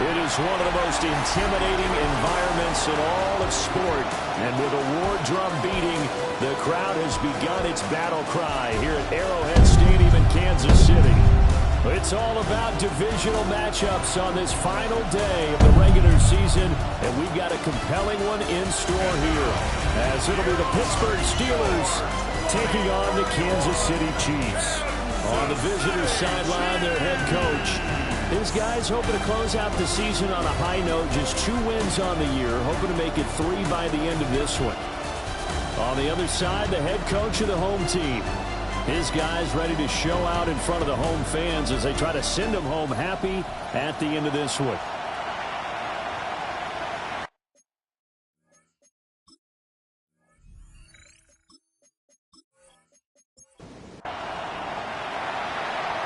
It is one of the most intimidating environments in all of sport. And with a war drum beating, the crowd has begun its battle cry here at Arrowhead Stadium in Kansas City. It's all about divisional matchups on this final day of the regular season, and we've got a compelling one in store here, as it'll be the Pittsburgh Steelers taking on the Kansas City Chiefs. On the visitors' sideline, their head coach. His guys hoping to close out the season on a high note, just 2 wins on the year, hoping to make it 3 by the end of this one. On the other side, the head coach of the home team. His guys ready to show out in front of the home fans as they try to send them home happy at the end of this one.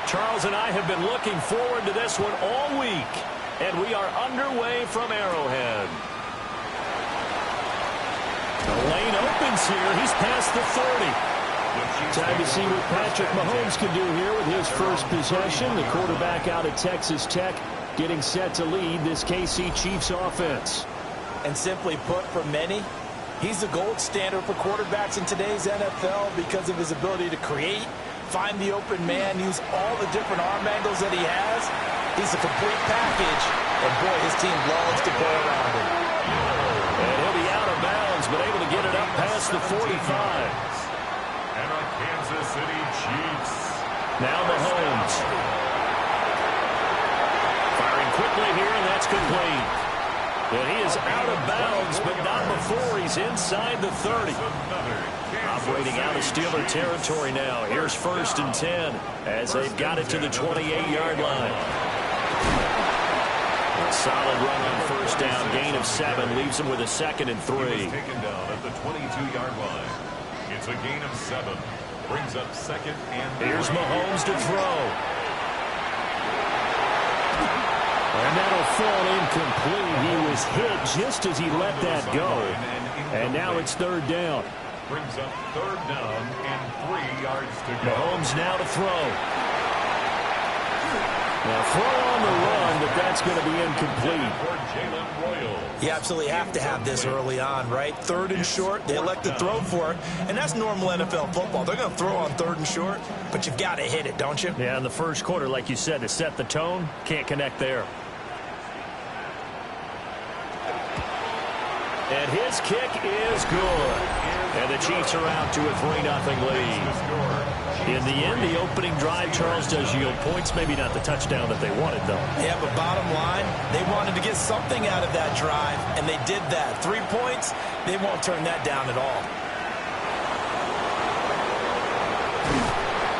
Charles and I have been looking forward to this one all week, and we are underway from Arrowhead. The lane opens here. He's past the 30. Time to see what Patrick Mahomes can do here with his first possession. The quarterback out of Texas Tech getting set to lead this KC Chiefs offense. And simply put, for many, he's the gold standard for quarterbacks in today's NFL because of his ability to create, find the open man, use all the different arm angles that he has. He's a complete package, and boy, his team loves to play around him. And he'll be out of bounds, but able to get it up past the 45. And our Kansas City Chiefs. Now Mahomes. Firing quickly here, and that's complete. And he is out of bounds, but not before he's inside the 30. Operating out of Steeler territory now. Here's 1st and 10 as they've got it to the 28-yard line. A solid run on 1st down. Gain of 7 leaves him with a 2nd and 3. He was taken down at the 22-yard line. It's a gain of 7. Brings up 2nd and 3. Here's Mahomes to throw. And that'll fall incomplete. He was hit just as he let that go. And now it's 3rd down. Brings up 3rd down and 3 yards to go. Mahomes now to throw. Now throw on the run, but that's going to be incomplete. You absolutely have to have this early on, right? 3rd and short, they elect to throw for it, and that's normal NFL football. They're going to throw on 3rd and short, but you've got to hit it, don't you? Yeah, in the first quarter, like you said, to set the tone, can't connect there. And his kick is good. And the Chiefs are out to a 3-0 lead. In the end, the opening drive, Charles, does yield points. Maybe not the touchdown that they wanted, though. Yeah, but bottom line, they wanted to get something out of that drive, and they did that. 3 points, they won't turn that down at all.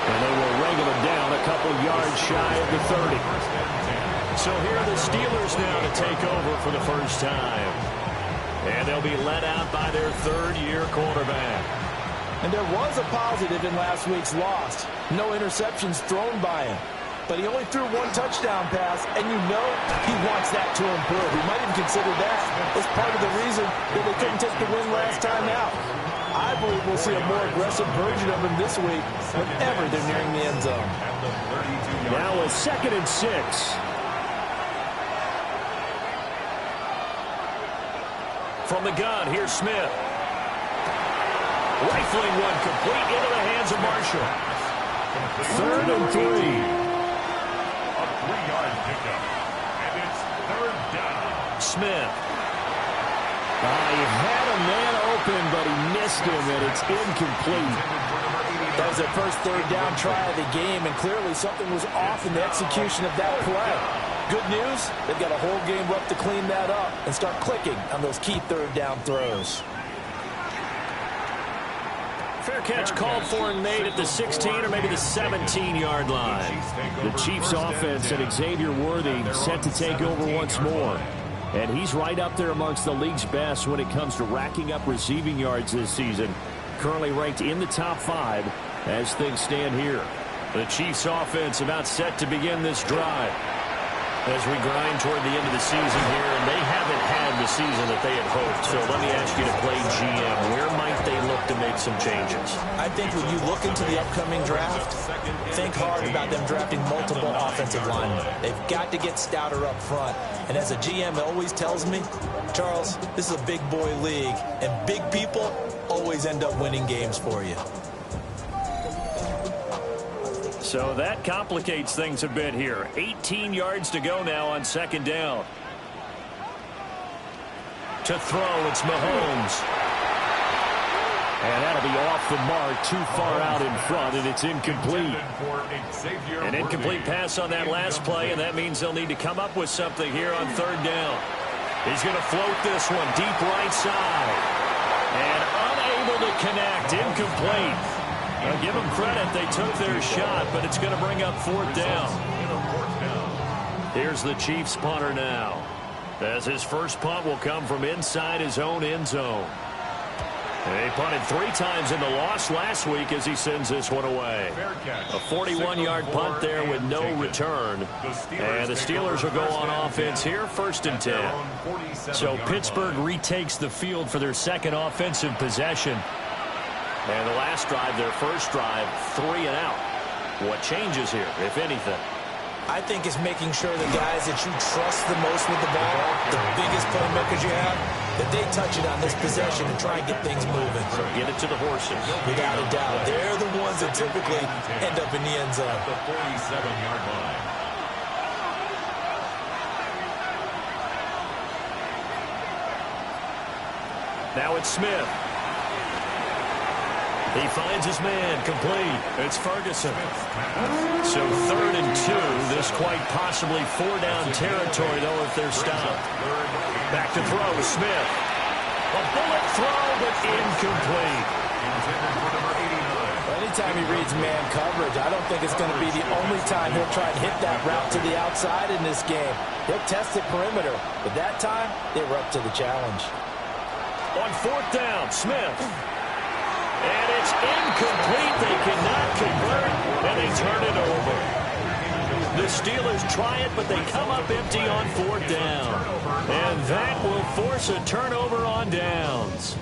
And they will wrangle it down a couple yards shy of the 30. So here are the Steelers now to take over for the first time. And they'll be led out by their 3rd-year quarterback. And there was a positive in last week's loss. No interceptions thrown by him. But he only threw 1 touchdown pass, and you know he wants that to improve. He might even consider that as part of the reason that they couldn't take the win last time out. I believe we'll see a more aggressive version of him this week whenever they're nearing the end zone. Now a 2nd and 6. From the gun, here's Smith. Rifling one complete into the hands of Marshall. 3rd and 3. A 3-yard pickup. And it's 3rd down. Smith. He had a man open, but he missed him, and it's incomplete. That was their first 3rd down try of the game, and clearly something was off in the execution of that play. Good news, they've got a whole game left to clean that up and start clicking on those key 3rd down throws. Fair catch called for and made at the 16 or maybe the 17-yard line. The Chiefs offense and Xavier Worthy set to take over once more. And he's right up there amongst the league's best when it comes to racking up receiving yards this season. Currently ranked in the top 5 as things stand here. The Chiefs offense about set to begin this drive. As we grind toward the end of the season here, and they haven't had the season that they had hoped. So let me ask you to play GM. Where might they look to make some changes? I think when you look into the upcoming draft, think hard about them drafting multiple offensive linemen. They've got to get stouter up front. And as a GM always tells me, Charles, this is a big boy league, and big people always end up winning games for you. So that complicates things a bit here. 18 yards to go now on second down. To throw, it's Mahomes. And that'll be off the mark, too far out in front, and it's incomplete. An incomplete pass on that last play, and that means they'll need to come up with something here on third down. He's going to float this one deep right side. And unable to connect, incomplete. I'll give them credit. They took their shot, but it's going to bring up fourth down. Here's the Chiefs punter now, as his first punt will come from inside his own end zone. And he punted 3 times in the loss last week as he sends this one away. A 41-yard punt there with no return. And the Steelers will go on offense here, 1st and 10. So Pittsburgh retakes the field for their second offensive possession. And the last drive, their first drive, 3 and out. What changes here, if anything? I think it's making sure the guys that you trust the most with the ball, the biggest playmakers you have, that they touch it on this possession and try and get things moving. So get it to the horses. Without a doubt. They're the ones that typically end up in the end zone. The 47-yard line. Now it's Smith. He finds his man, complete. It's Ferguson. So 3rd and 2. This quite possibly 4-down territory, though, if they're stopped. Back to throw, Smith. A bullet throw, but incomplete. Anytime he reads man coverage, I don't think it's going to be the only time he'll try and hit that route to the outside in this game. He'll test the perimeter, but that time, they were up to the challenge. On 4th down, Smith. And it's incomplete. They cannot convert, and they turn it over. The Steelers try it, but they come up empty on 4th down. And that will force a turnover on downs.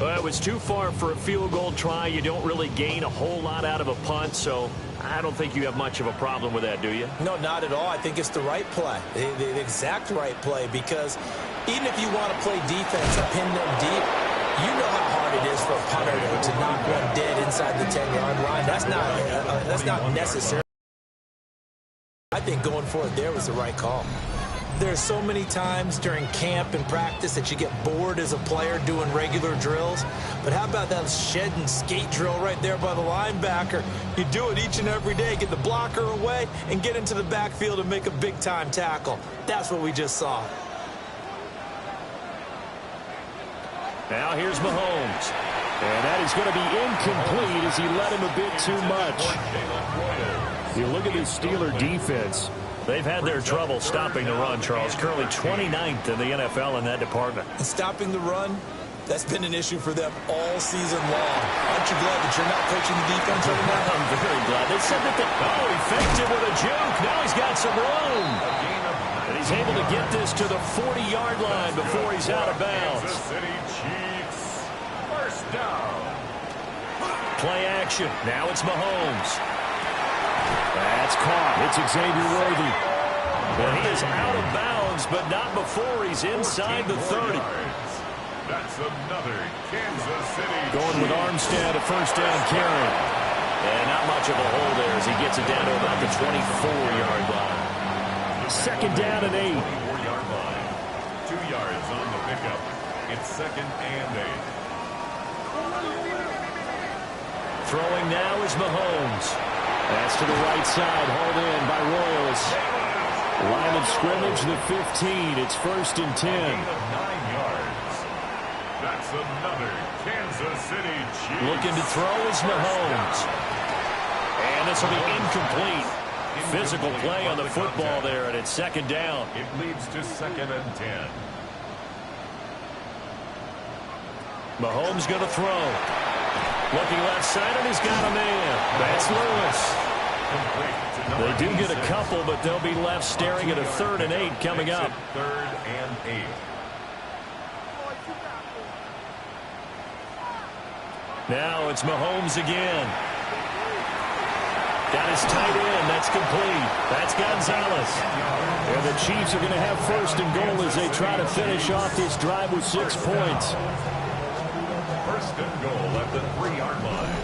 Well, it was too far for a field goal try. You don't really gain a whole lot out of a punt, so I don't think you have much of a problem with that, do you? No, not at all. I think it's the right play, the exact right play, because even if you want to play defense and pin them deep, you know how hard it is for a punter to knock one dead inside the 10-yard line. That's not necessary. I think going for it there was the right call. There's so many times during camp and practice that you get bored as a player doing regular drills. But how about that shed and skate drill right there by the linebacker? You do it each and every day. Get the blocker away and get into the backfield and make a big-time tackle. That's what we just saw. Now here's Mahomes. And that is going to be incomplete as he led him a bit too much. You look at this Steeler defense. They've had their trouble stopping the run, Charles. Currently 29th in the NFL in that department. And stopping the run, that's been an issue for them all season long. Aren't you glad that you're not coaching the defense right now? I'm very glad. They said that he faked it with a juke. Now he's got some room. And he's able to get this to the 40-yard line before he's out of bounds. Kansas City Chiefs, first down. Play action. Now it's Mahomes. That's caught. It's Xavier Worthy. And he is out of bounds, but not before he's inside the 30. That's another Kansas City Going with Armstead, a first down carry. And not much of a hole there as he gets it down to about the 24-yard line. Second down and 8. 24-yard line. 2 yards on the pickup. It's 2nd and 8. Throwing now is Mahomes. That's to the right side, hauled in by Royals. Line of scrimmage, the 15. It's 1st and 10. 9 yards. That's another Kansas City Chiefs. Looking to throw is Mahomes. And this will be incomplete. Physical play on the football there, and it's 2nd down. It leads to 2nd and 10. Mahomes going to throw. Looking left side, and he's got a man. That's Lewis. They do get a couple, but they'll be left staring at a 3rd and 8 coming up. 3rd and 8. Now it's Mahomes again. Got his tight end. That's complete. That's Gonzalez. And the Chiefs are going to have 1st and goal as they try to finish off this drive with 6 points. 1st and goal at the 3-yard line.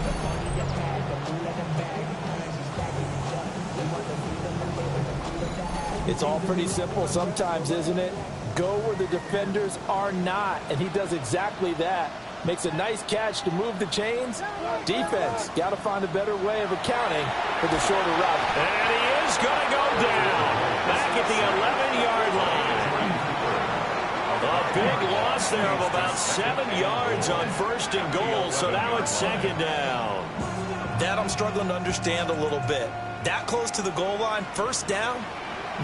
It's all pretty simple sometimes, isn't it? Go where the defenders are not, and he does exactly that. Makes a nice catch to move the chains. Defense, got to find a better way of accounting for the shorter route. And he is going to go down. Back at the 11-yard line. A big loss there of about 7 yards on 1st and goal, so now it's 2nd down. That I'm struggling to understand a little bit. That close to the goal line, 1st down,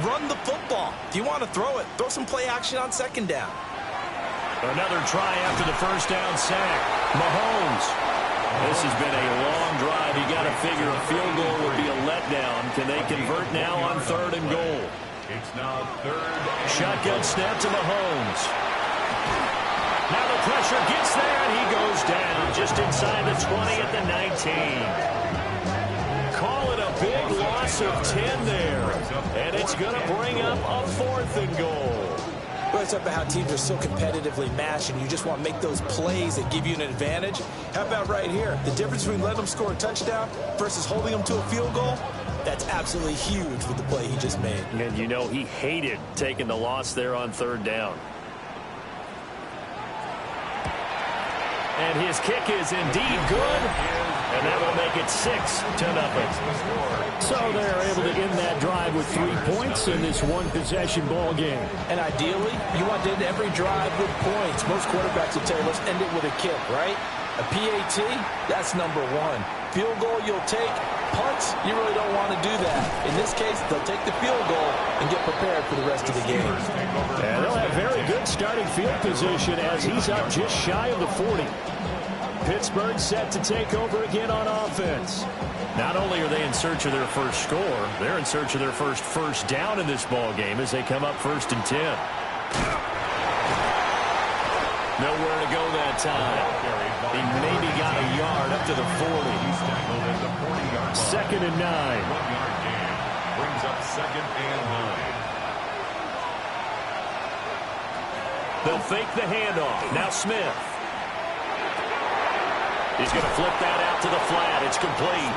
run the football. If you want to throw it, throw some play action on 2nd down. Another try after the 1st down sack. Mahomes. This has been a long drive. You got to figure a field goal would be a letdown. Can they convert now on 3rd and goal? It's now 3rd. Shotgun snap to Mahomes. Now the pressure gets there, and he goes down just inside the 20 at the 19. Call it a big loss of 10 there. And it's going to bring up a 4th and goal. Well, it's about how teams are so competitively matched, and you just want to make those plays that give you an advantage. How about right here? The difference between letting them score a touchdown versus holding them to a field goal, that's absolutely huge with the play he just made. And you know he hated taking the loss there on 3rd down. And his kick is indeed good. And that will make it 6-0. So they're able to end that drive with 3 points in this one-possession ball game. And ideally, you want to end every drive with points. Most quarterbacks will tell you, let's end it with a kick, right? A PAT, that's number 1. Field goal you'll take. Punts, you really don't want to do that. In this case, they'll take the field goal and get prepared for the rest of the game. And they'll have very good starting field position as he's up just shy of the 40. Pittsburgh set to take over again on offense. Not only are they in search of their first score, they're in search of their first down in this ball game as they come up 1st and 10. Nowhere to go that time. He maybe got a yard up to the 40. 2nd and 9. 1-yard gain brings up 2nd and 9. They'll fake the handoff. Now Smith. He's going to flip that out to the flat. It's complete.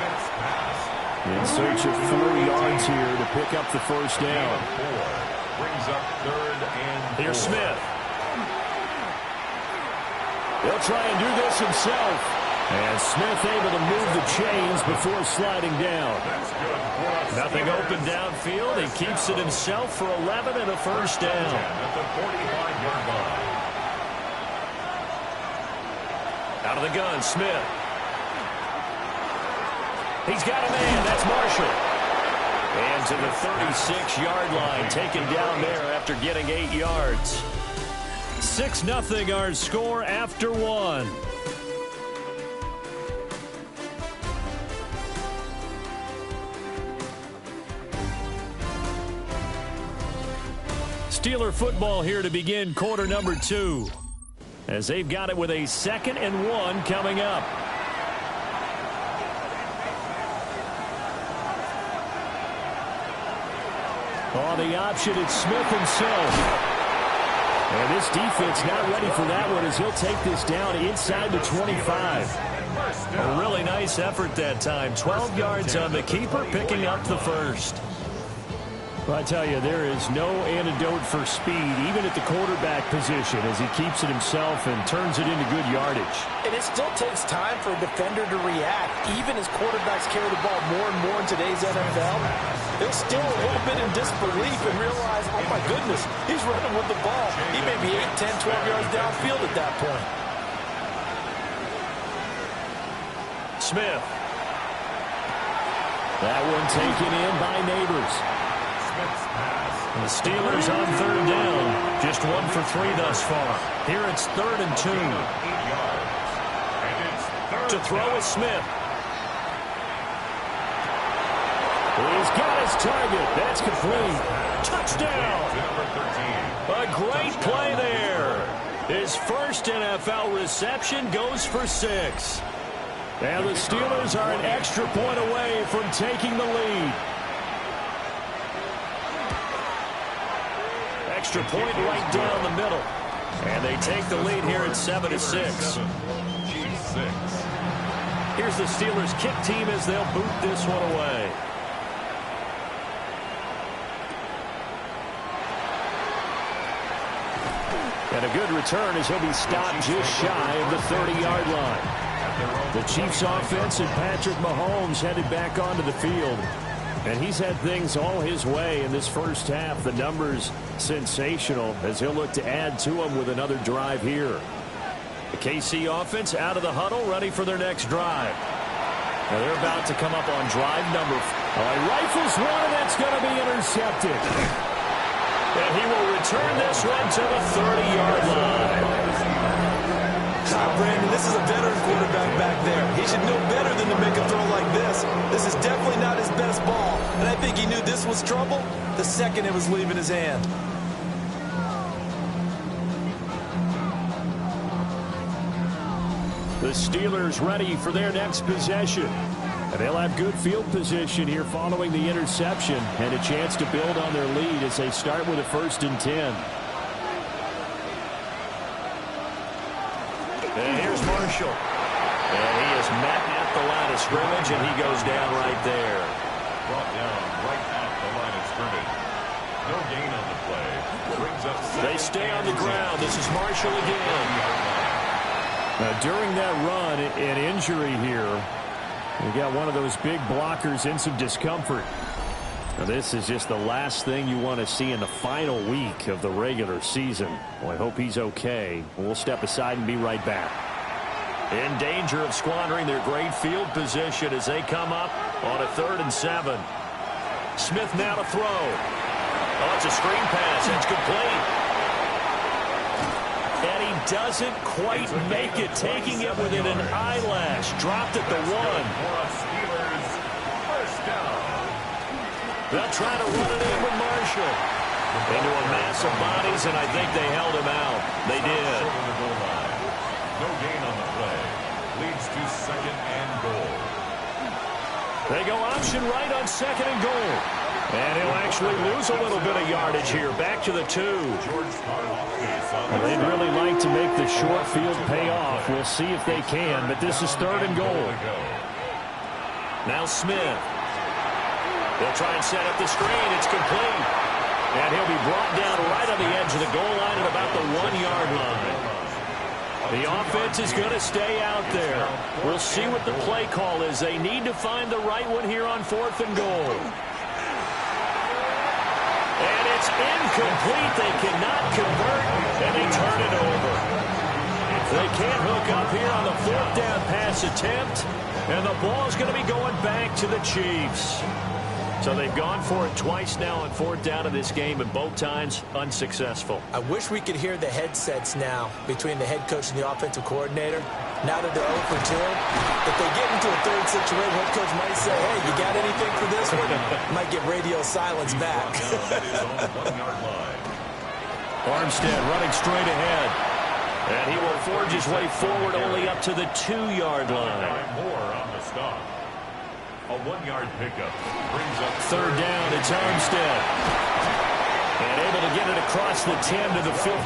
In search of 4 yards here to pick up the 1st down. Brings up 3rd and 4. Here's Smith. He'll try and do this himself. And Smith able to move the chains before sliding down. Nothing open downfield. He keeps it himself for 11 and a 1st down. At the 45-yard line. Out of the gun, Smith. He's got a man. That's Marshall. And to the 36-yard line, taken down there after getting 8 yards. 6-0 our score after 1. Steeler football here to begin quarter number 2. As they've got it with a 2nd and 1 coming up. On the option, it's Smith himself. And this defense not ready for that one as he'll take this down inside the 25. A really nice effort that time. 12 yards on the keeper, picking up the 1st. Well, I tell you, there is no antidote for speed, even at the quarterback position, as he keeps it himself and turns it into good yardage. And it still takes time for a defender to react. Even as quarterbacks carry the ball more and more in today's NFL, they're still a little bit in disbelief and realize, oh my goodness, he's running with the ball. He may be 8, 10, 12 yards downfield at that point. Smith. That one taken in by Neighbors. The Steelers on 3rd down. Just 1 for 3 thus far. Here it's 3rd and 2. To throw is Smith. He's got his target. That's complete. Touchdown. A great play there. His first NFL reception goes for 6. And the Steelers are an extra point away from taking the lead. Extra point right down the middle. And they take the lead here at 7-6. Here's the Steelers kick team as they'll boot this one away. And a good return as he'll be stopped just shy of the 30-yard line. The Chiefs offense and Patrick Mahomes headed back onto the field. And he's had things all his way in this first half. The numbers sensational as he'll look to add to them with another drive here. The KC offense out of the huddle, ready for their next drive. Now they're about to come up on drive number 4. He rifles one, and that's going to be intercepted. And he will return this one to the 30-yard line. Brandon, this is a veteran quarterback back there. He should know better than to make a throw like this. This is definitely not his best ball. And I think he knew this was trouble the second it was leaving his hand. The Steelers ready for their next possession. And they'll have good field position here following the interception and a chance to build on their lead as they start with a 1st and 10. And here's Marshall. And he is met at the line of scrimmage, and he goes down right there. Brought down right at the line of scrimmage. No gain on the play. Brings up they stay on the ground. This is Marshall again. During that run, an injury here. We got one of those big blockers in some discomfort. Now, this is just the last thing you want to see in the final week of the regular season. Well, I hope he's okay. We'll step aside and be right back. In danger of squandering their great field position as they come up on a 3rd and 7. Smith now to throw. Oh, it's a screen pass. It's complete. And he doesn't quite make it, taking it within an eyelash. Dropped at the 1. They'll try to run it in with Marshall. Into a mass of bodies, and I think they held him out. They did. No gain on the play. Leads to 2nd and goal. They go option right on 2nd and goal. And he'll actually lose a little bit of yardage here. Back to the 2. Well, they'd really like to make the short field pay off. We'll see if they can, but this is 3rd and goal. Now Smith. They'll try and set up the screen. It's complete. And he'll be brought down right on the edge of the goal line at about the 1-yard line. The offense is going to stay out there. We'll see what the play call is. They need to find the right one here on 4th and goal. And it's incomplete. They cannot convert, and they turn it over. They can't hook up here on the 4th down pass attempt, and the ball's going to be going back to the Chiefs. So they've gone for it twice now on 4th down in this game, and both times unsuccessful. I wish we could hear the headsets now between the head coach and the offensive coordinator. Now that they're 0 for 2, if they get into a 3rd situation, head coach might say, hey, you got anything for this one? Might get radio silence back. Armstead running straight ahead. And he will forge his way forward only up to the 2-yard line. More on the stop. A 1-yard pickup brings up 3rd down. It's Armstead. And able to get it across the 10 to the 15.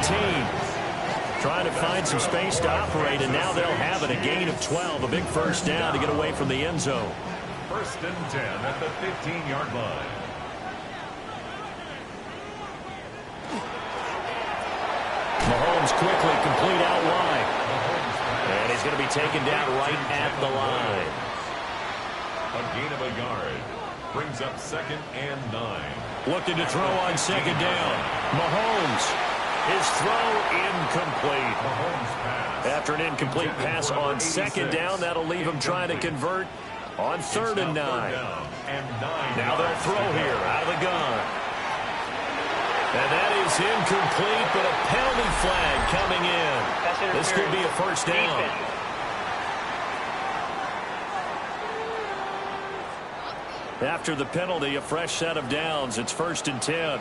Trying to find some space to operate, and now they'll have it. A gain of 12. A big 1st down to get away from the end zone. 1st and 10 at the 15-yard line. Mahomes quickly complete out wide. And he's going to be taken down right at the line. A gain of a yard. Brings up 2nd and 9. Looking to throw on 2nd down. Mahomes. His throw incomplete. Mahomes pass. After an incomplete pass on 2nd down, that'll leave him trying to convert on 3rd and 9. Now they'll throw here out of the gun. And that is incomplete, but a penalty flag coming in. This could be a 1st down. After the penalty, a fresh set of downs. It's 1st and 10.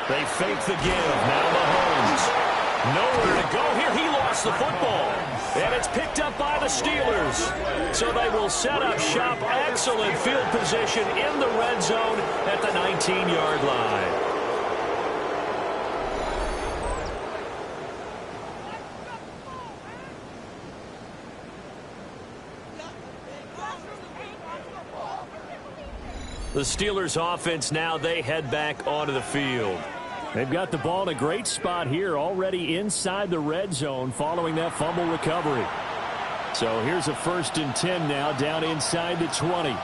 They fake the give. Now Mahomes. Nowhere to go here. He lost the football. And it's picked up by the Steelers. So they will set up shop. Excellent field position in the red zone at the 19-yard line. The Steelers offense now, they head back onto the field. They've got the ball in a great spot here, already inside the red zone following that fumble recovery. So here's a 1st and 10 now, down inside the 20. To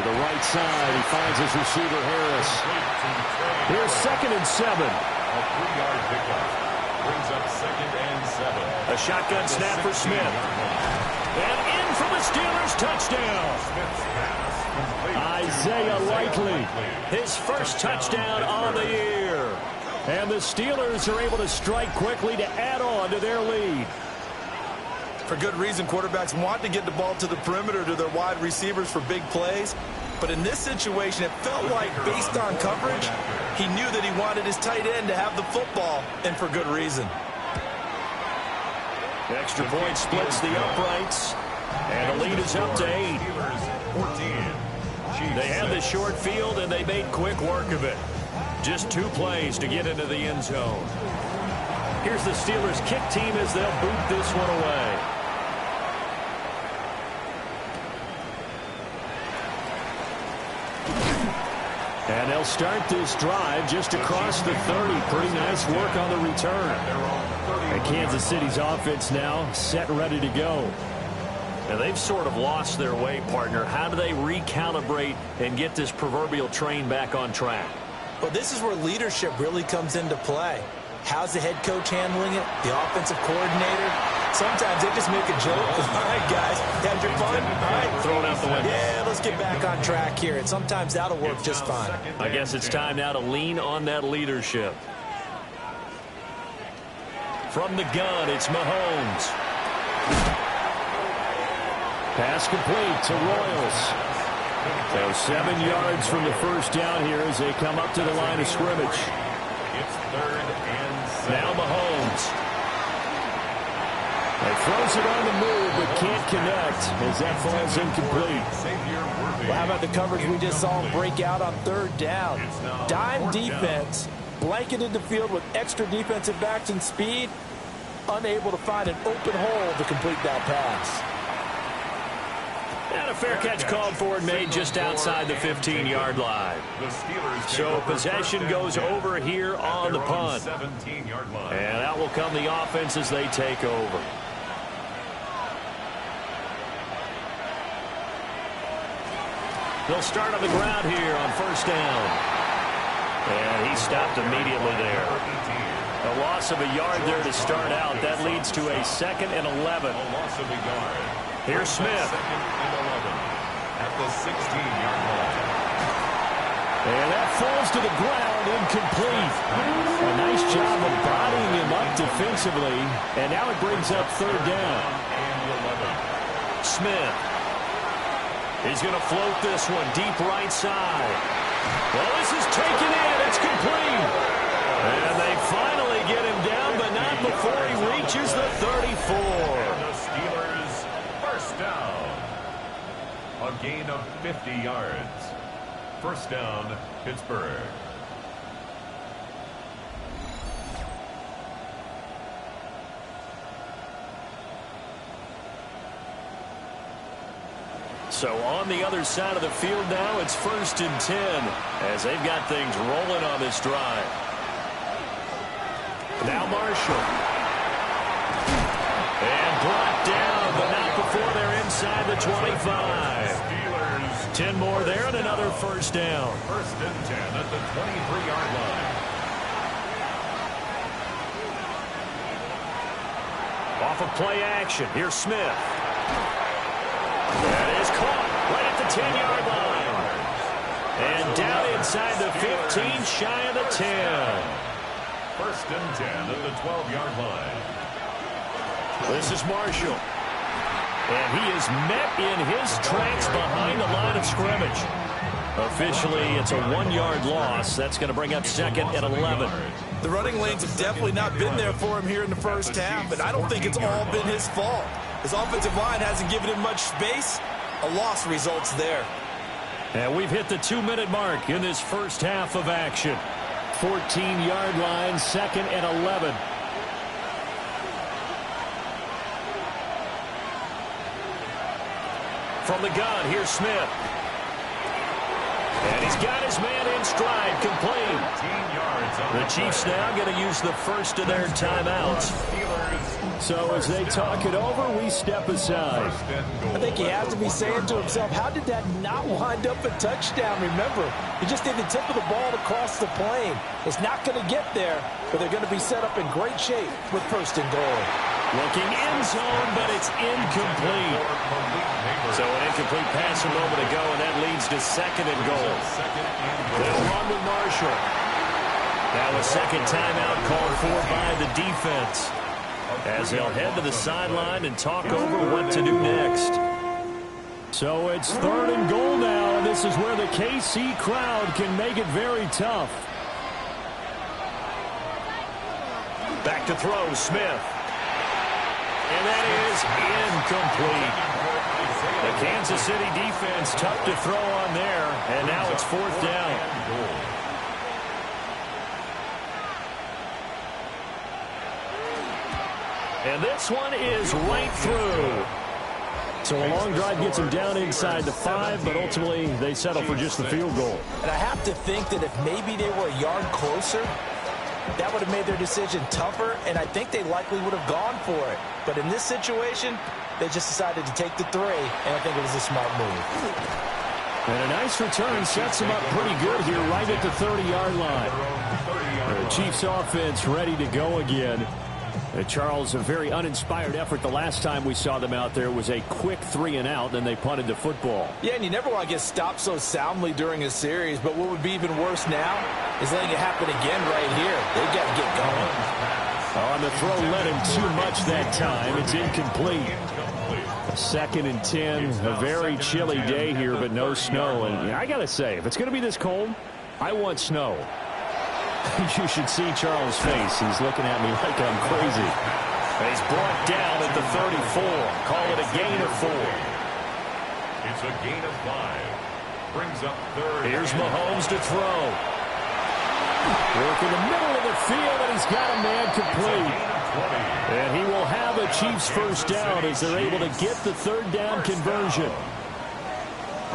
the right side, he finds his receiver Harris. Here's 2nd and 7. A 3-yard pickup brings up 2nd and 7. A shotgun snap for Smith. And in for the Steelers, touchdown. Smith's pass complete. Isaiah Likely, his first touchdown on the year. And the Steelers are able to strike quickly to add on to their lead. For good reason, quarterbacks want to get the ball to the perimeter to their wide receivers for big plays. But in this situation, it felt like, based on coverage, he knew that he wanted his tight end to have the football, and for good reason. Extra point splits the uprights, and the lead is up to 8. They had the short field, and they made quick work of it. Just 2 plays to get into the end zone. Here's the Steelers kick team as they'll boot this one away. And they'll start this drive just across the 30. Pretty nice work on the return. And Kansas City's offense now set and ready to go. And they've sort of lost their way, partner. How do they recalibrate and get this proverbial train back on track? Well, this is where leadership really comes into play. How's the head coach handling it? The offensive coordinator? Sometimes they just make a joke. All right, guys, had your fun? All right, throw it out the window. Yeah, let's get back on track here. And sometimes that'll work just fine. I guess it's time now to lean on that leadership. From the gun, it's Mahomes. Pass complete to Royals. So 7 yards from the first down here as they come up to the line of scrimmage. It's 3rd and 7. Now Mahomes. He throws it on the move but can't connect as that falls incomplete. Well, how about the coverage we just saw him break out on 3rd down? Dime defense, blanketed the field with extra defensive backs and speed, unable to find an open hole to complete that pass. And a fair catch called for and made just outside the 15-yard line. So possession goes over here on the punt. And out will come the offense as they take over. They'll start on the ground here on 1st down. And he stopped immediately there. A loss of a yard there to start out. That leads to a 2nd and 11. Here's Smith. At the 16-yard line. And that falls to the ground, incomplete. A nice job of bodying him up defensively. And now it brings up 3rd down. Smith. He's going to float this one deep right side. Well, this is taken in. It's complete. And they finally get him down, but not before he reaches the 34. And the Steelers, 1st down. A gain of 50 yards. 1st down, Pittsburgh. So on the other side of the field now, it's 1st and 10 as they've got things rolling on this drive. Now Marshall. And brought down, but not before they're inside the 25. 10 more there and another 1st down. 1st and 10 at the 23-yard line. Off of play action. Here's Smith. That is caught right at the 10-yard line. And down inside the 15, shy of the 10. 1st and 10 at the 12-yard line. This is Marshall. And he is met in his tracks behind the line of scrimmage. Officially, it's a 1-yard loss. That's going to bring up second and 11. The running lanes have definitely not been there for him here in the first half, but I don't think it's all been his fault. His offensive line hasn't given him much space. A loss results there. And we've hit the 2-minute mark in this first half of action. 14-yard line, second and 11. From the gun, here's Smith. And he's got his man in stride, complete. The Chiefs now going to use the first of their timeouts. So as they talk it over, we step aside. I think he has to be saying to himself, how did that not wind up a touchdown? Remember, he just did the tip of the ball across the plane. It's not going to get there, but they're going to be set up in great shape with first and goal. Looking in zone, but it's incomplete. So an incomplete pass a moment ago, and that leads to second and goal. They'll run with Marshall. Now a second timeout called for by the defense, as they'll head to the sideline and talk over what to do next. So it's third and goal now, and this is where the KC crowd can make it very tough. Back to throw, Smith. And that is incomplete. The Kansas City defense tough to throw on there, and now it's fourth down. And this one is right through. So a long drive gets them down inside the 5, but ultimately they settle for just the field goal. And I have to think that if maybe they were a yard closer, that would have made their decision tougher, and I think they likely would have gone for it. But in this situation, they just decided to take the 3, and I think it was a smart move. And a nice return sets them up pretty good here right at the 30-yard line. The Chiefs offense ready to go again. Charles, a very uninspired effort the last time we saw them out there was a quick 3-and-out, then they punted the football. Yeah, and you never want to get stopped so soundly during a series, but what would be even worse now is letting it happen again right here. They've got to get going. On the throw, led him too much that time. It's incomplete. Second and 10, a very chilly day here, but no snow. And I got to say, if it's going to be this cold, I want snow. You should see Charles' face. He's looking at me like I'm crazy. And he's brought down at the 34. Call it a gain of 4. It's a gain of 5. Brings up third. Here's Mahomes to throw. Work in the middle of the field, and he's got a man complete. And he will have a Chiefs first down as they're able to get the third down conversion.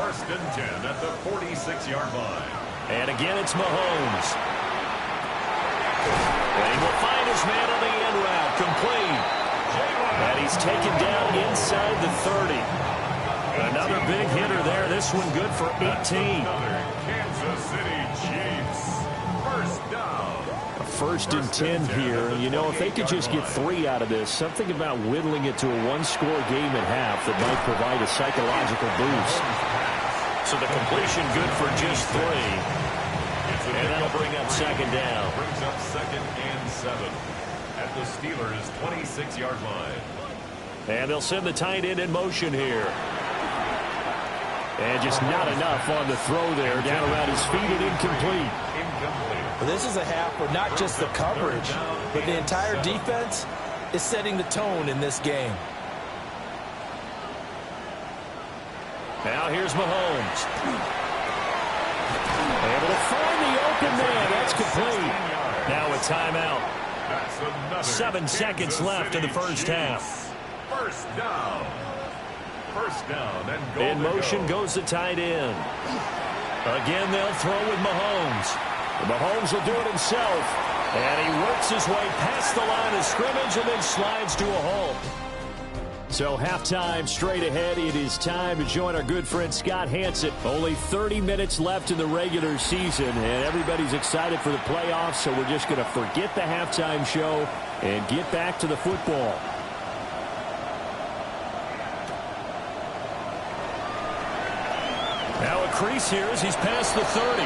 First and 10 at the 46-yard line. And again, it's Mahomes. And he will find his man on the end route, complete. And he's taken down inside the 30. Another big hitter there. This one good for 18. Kansas City Chiefs. First down. First and 10 here. You know, if they could just get 3 out of this, something about whittling it to a one-score game at half that might provide a psychological boost. So the completion good for just 3. And that'll bring up second down. Brings up second and 7 at the Steelers' 26-yard line. And they'll send the tight end in motion here. And just not enough on the throw there. Down around his feet and incomplete. Well, this is a half where not just the coverage, but the entire defense is setting the tone in this game. Now here's Mahomes. Able to find the open man. That's complete. Now a timeout. 7 seconds left in the first half. First down. First down and goal. In motion goes the tight end. Again, they'll throw with Mahomes. Mahomes will do it himself. And he works his way past the line of scrimmage and then slides to a halt. So halftime straight ahead. It is time to join our good friend Scott Hansen. Only 30 minutes left in the regular season, and everybody's excited for the playoffs, so we're just going to forget the halftime show and get back to the football. Now a crease here as he's past the 30.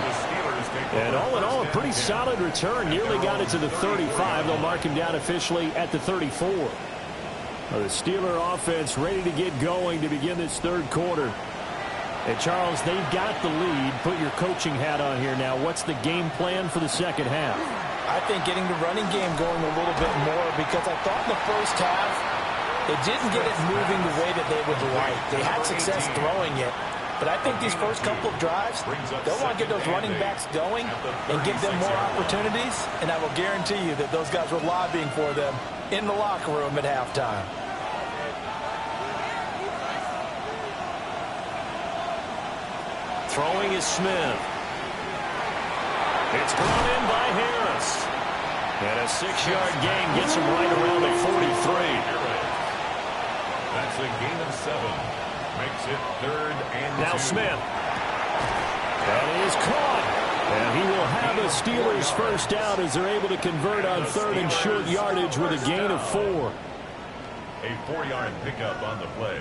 And all in all, a pretty solid return. Nearly got it to the 35. They'll mark him down officially at the 34. Well, the Steeler offense ready to get going to begin this third quarter. And Charles, they've got the lead. Put your coaching hat on here now. What's the game plan for the second half? I think getting the running game going a little bit more, because I thought in the first half it didn't get it moving the way that they would like. They had success throwing it. But I think these first couple of drives, they'll want to get those running backs going and give them more opportunities. And I will guarantee you that those guys were lobbying for them in the locker room at halftime. Throwing is Smith. It's brought in by Harris. And a 6-yard gain gets him right around the 43. That's a gain of 7. Makes it 3rd and 2. Now Smith. That is caught. And he will have the Steelers first down as they're able to convert on 3rd and short yardage with a gain of 4. A 4-yard pickup on the play.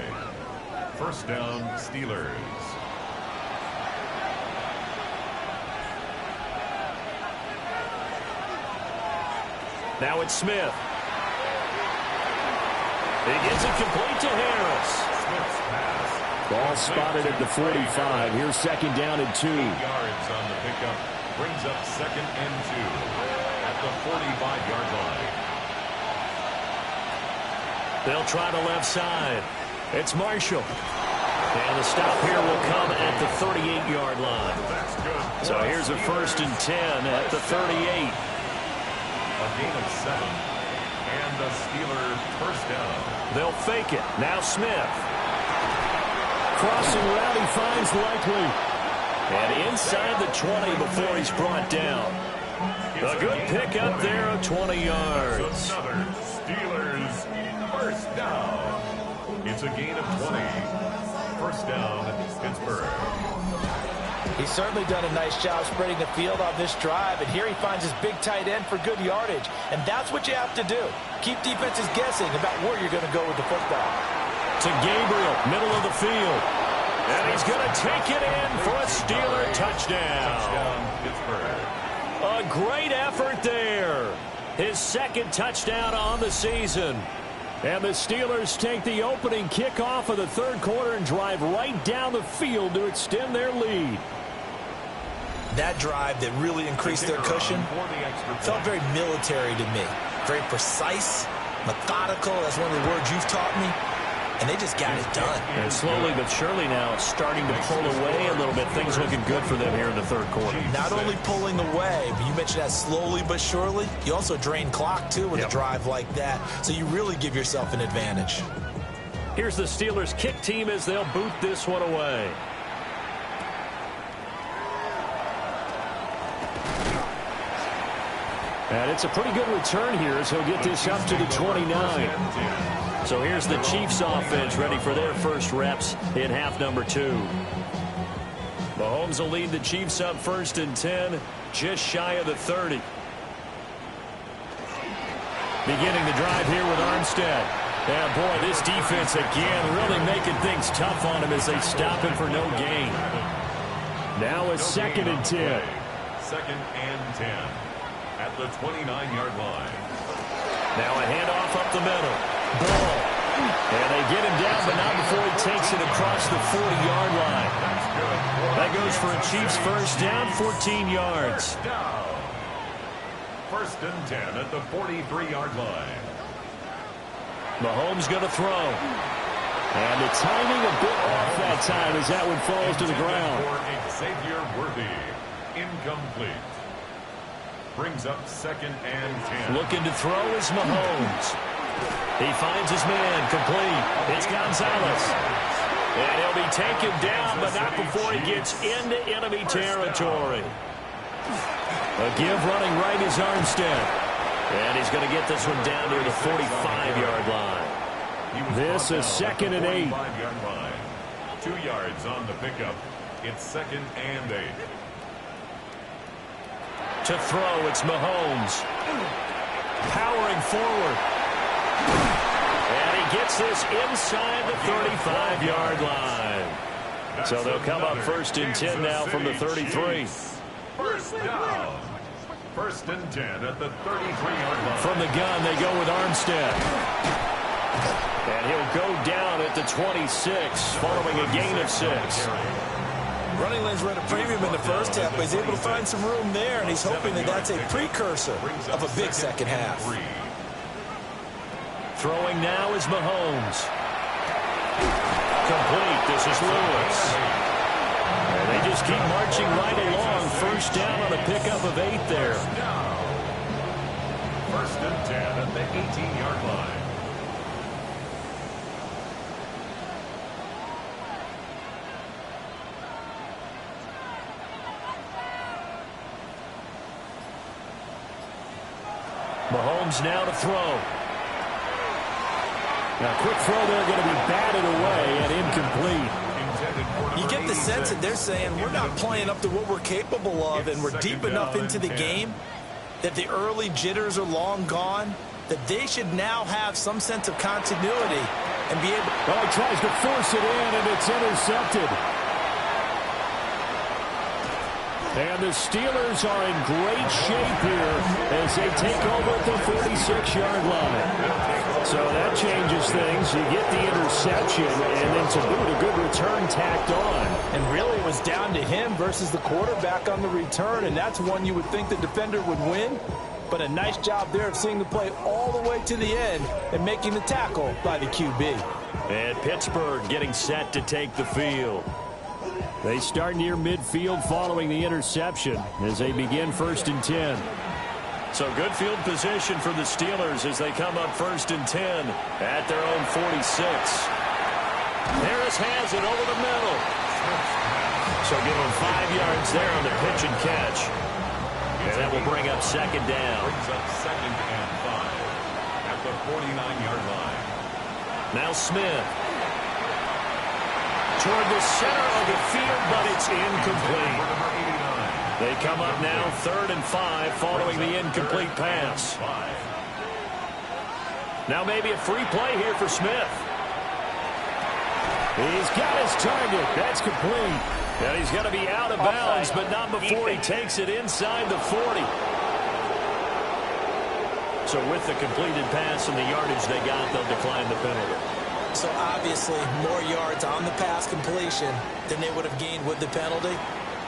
First down, Steelers. Now it's Smith. He gets it complete to Harris. Smith's pass. Ball spotted at the 45. Here's second down and 2. 8 yards on the pickup. Brings up 2nd and 2 at the 45-yard line. They'll try the left side. It's Marshall. And the stop here will come at the 38-yard line. That's good. So here's a 1st and 10 at the 38. A gain of 7. And the Steeler first down. They'll fake it. Now Smith. Crossing route, he finds Likely. And inside the 20 before he's brought down. A good pick up there of 20 yards. Another Steelers first down. It's a gain of 20. First down, Pittsburgh. He's certainly done a nice job spreading the field on this drive, and here he finds his big tight end for good yardage. And that's what you have to do. Keep defenses guessing about where you're going to go with the football. To Gabriel, middle of the field. And he's going to take it in for a Steeler touchdown. Touchdown, Pittsburgh. A great effort there. His 2nd touchdown on the season. And the Steelers take the opening kickoff of the third quarter and drive right down the field to extend their lead. That drive that really increased their cushion felt very military to me. Very precise, methodical. That's one of the words you've taught me. And they just got it done. And slowly but surely now it's starting to pull away a little bit. Things looking good for them here in the third quarter. Not only pulling away, but you mentioned that slowly but surely. You also drain clock, too, with a drive like that. So you really give yourself an advantage. Here's the Steelers kick team as they'll boot this one away. And it's a pretty good return here as he'll get this up to the 29. So here's the Chiefs offense ready for their first reps in half number 2. Mahomes will lead the Chiefs up 1st and 10, just shy of the 30. Beginning the drive here with Armstead. Yeah, boy, this defense again really making things tough on him as they stop him for no gain. Now a 2nd and 10. 2nd and 10 at the 29-yard line. Now a handoff up the middle. Ball. And they get him down, but not before he takes it across the 40-yard line. That goes for a Chiefs first down, 14 yards. 1st and 10 at the 43-yard line. Mahomes going to throw. And the timing a bit off that time as that one falls to the ground. For Xavier Worthy. Incomplete. Brings up 2nd and 10. Looking to throw is Mahomes. He finds his man complete. It's Gonzalez. And he'll be taken down, but not before he gets into enemy territory. A give running right is Armstead. And he's going to get this one down near the 45-yard line. This is 2nd and 8. 45-yard line. 2 yards on the pickup. It's 2nd and 8. To throw, it's Mahomes. Powering forward. And he gets this inside the 35-yard line. So they'll come up 1st and 10 now from the 33. First down. 1st and 10 at the 33-yard line. From the gun, they go with Armstead. And he'll go down at the 26 following a gain of 6. Running lanes were at a premium in the first half, but he's able to find some room there, and he's hoping that that's a precursor of a big second half. Throwing now is Mahomes. Complete. This is Lewis. And they just keep marching right along. First down on a pickup of 8 there. First and 10 at the 18-yard line. Mahomes now to throw. Now, quick throw there, going to be batted away and incomplete. You get the sense that they're saying we're not playing up to what we're capable of, and we're deep enough into the game that the early jitters are long gone, that they should now have some sense of continuity and be able... Oh, he tries to force it in, and it's intercepted. And the Steelers are in great shape here as they take over at the 46-yard line. So that changes things. You get the interception, and then to boot, a good return tacked on. And really it was down to him versus the quarterback on the return, and that's one you would think the defender would win. But a nice job there of seeing the play all the way to the end and making the tackle by the QB. And Pittsburgh getting set to take the field. They start near midfield following the interception as they begin 1st and 10. So good field position for the Steelers as they come up 1st and 10 at their own 46. Harris has it over the middle. So give them 5 yards there on the pitch and catch. And that will bring up 2nd down. Brings up 2nd and 5 at the 49-yard line. Now Smith. Toward the center of the field, but it's incomplete. They come up now 3rd and 5 following the incomplete pass. Now maybe a free play here for Smith. He's got his target. That's complete. And he's going to be out of bounds, but not before he takes it inside the 40. So with the completed pass and the yardage they got, they'll decline the penalty. So obviously more yards on the pass completion than they would have gained with the penalty.